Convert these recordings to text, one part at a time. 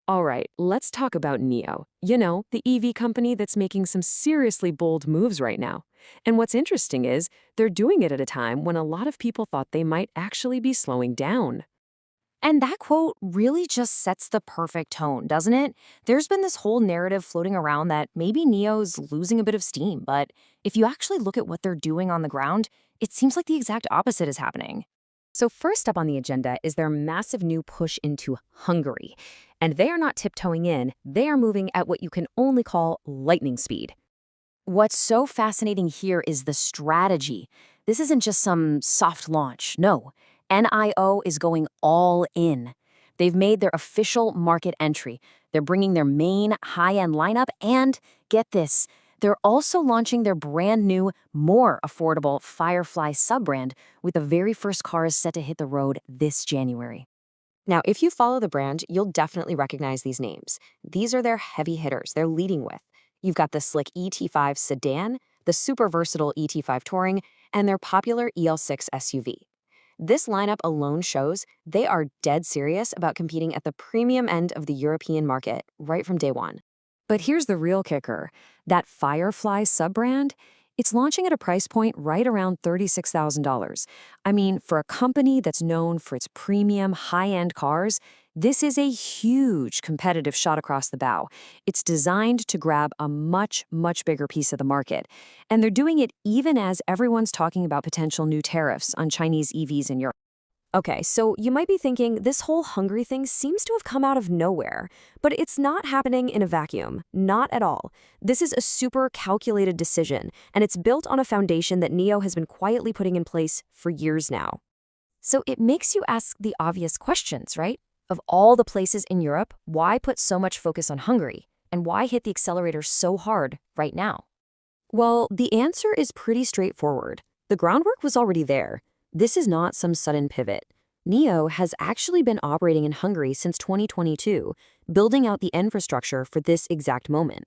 All right, let's talk about NIO. The EV company that's making some seriously bold moves right now. And what's interesting is they're doing it at a time when a lot of people thought they might actually be slowing down. And that quote really just sets the perfect tone, doesn't it? There's been this whole narrative floating around that maybe Neo's losing a bit of steam, but if you actually look at what they're doing on the ground, it seems like the exact opposite is happening. So, first up on the agenda is their massive new push into Hungary. And they are not tiptoeing in, they are moving at what you can only call lightning speed. What's so fascinating here is the strategy. This isn't just some soft launch. No, NIO is going all in. They've made their official market entry. They're bringing their main high-end lineup and, get this, they're also launching their brand new, more affordable Firefly sub-brand with the very first cars set to hit the road this January. Now, if you follow the brand, you'll definitely recognize these names. These are their heavy hitters they're leading with. You've got the slick ET5 sedan, the super versatile ET5 Touring, and their popular EL6 SUV. This lineup alone shows they are dead serious about competing at the premium end of the European market right from day one. But here's the real kicker. That Firefly sub-brand, it's launching at a price point right around $36,000. I mean, for a company that's known for its premium, high-end cars, this is a huge competitive shot across the bow. It's designed to grab a much, much bigger piece of the market. And they're doing it even as everyone's talking about potential new tariffs on Chinese EVs in Europe. Okay, so you might be thinking this whole Hungary thing seems to have come out of nowhere, but it's not happening in a vacuum, not at all. This is a super calculated decision, and it's built on a foundation that NIO has been quietly putting in place for years now. So it makes you ask the obvious questions, right? Of all the places in Europe, why put so much focus on Hungary? And why hit the accelerator so hard right now? Well, the answer is pretty straightforward. The groundwork was already there. This is not some sudden pivot. NIO has actually been operating in Hungary since 2022, building out the infrastructure for this exact moment.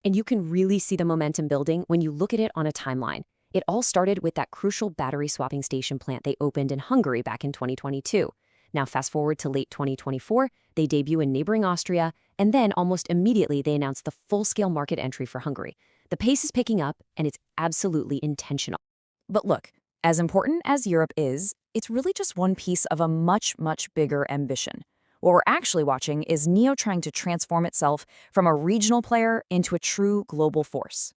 And you can really see the momentum building when you look at it on a timeline. It all started with that crucial battery swapping station plant they opened in Hungary back in 2022. Now fast forward to late 2024, they debut in neighboring Austria, and then almost immediately they announce the full-scale market entry for Hungary. The pace is picking up, and it's absolutely intentional. But look, as important as Europe is, it's really just one piece of a much, much bigger ambition. What we're actually watching is NIO trying to transform itself from a regional player into a true global force.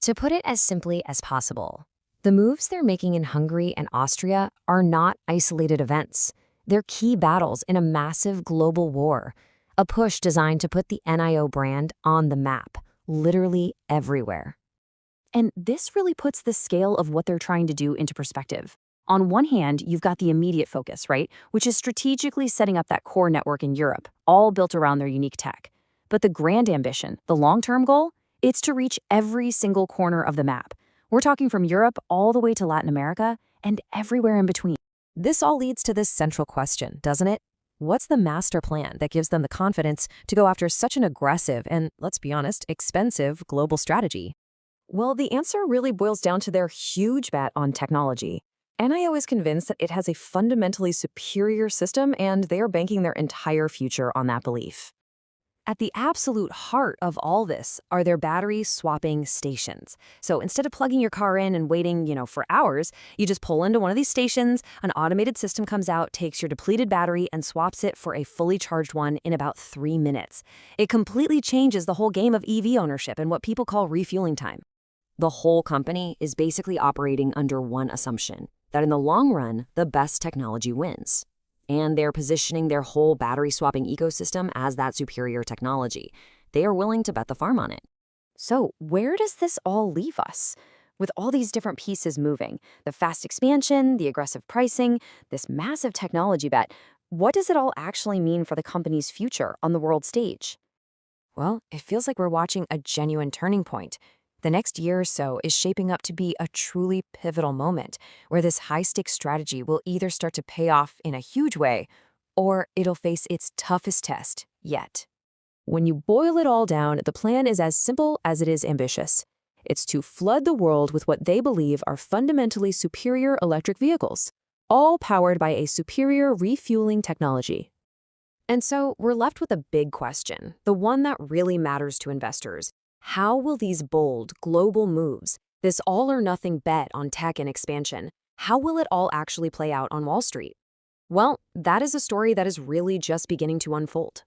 To put it as simply as possible, the moves they're making in Hungary and Austria are not isolated events. They're key battles in a massive global war, a push designed to put the NIO brand on the map, literally everywhere. And this really puts the scale of what they're trying to do into perspective. On one hand, you've got the immediate focus, right? Which is strategically setting up that core network in Europe, all built around their unique tech. But the grand ambition, the long-term goal, it's to reach every single corner of the map. We're talking from Europe all the way to Latin America and everywhere in between. This all leads to this central question, doesn't it? What's the master plan that gives them the confidence to go after such an aggressive and, let's be honest, expensive global strategy? Well, the answer really boils down to their huge bet on technology. NIO is convinced that it has a fundamentally superior system, and they are banking their entire future on that belief. At the absolute heart of all this are their battery swapping stations. So instead of plugging your car in and waiting, for hours, you just pull into one of these stations, an automated system comes out, takes your depleted battery, and swaps it for a fully charged one in about 3 minutes. It completely changes the whole game of EV ownership and what people call refueling time. The whole company is basically operating under one assumption, that in the long run, the best technology wins. And they're positioning their whole battery swapping ecosystem as that superior technology. They are willing to bet the farm on it. So where does this all leave us? With all these different pieces moving, the fast expansion, the aggressive pricing, this massive technology bet, what does it all actually mean for the company's future on the world stage? Well, it feels like we're watching a genuine turning point. The next year or so is shaping up to be a truly pivotal moment where this high-stakes strategy will either start to pay off in a huge way or it'll face its toughest test yet. When you boil it all down, the plan is as simple as it is ambitious. It's to flood the world with what they believe are fundamentally superior electric vehicles, all powered by a superior refueling technology. And so we're left with a big question, the one that really matters to investors. How will these bold, global moves, this all-or-nothing bet on tech and expansion, how will it all actually play out on Wall Street? Well, that is a story that is really just beginning to unfold.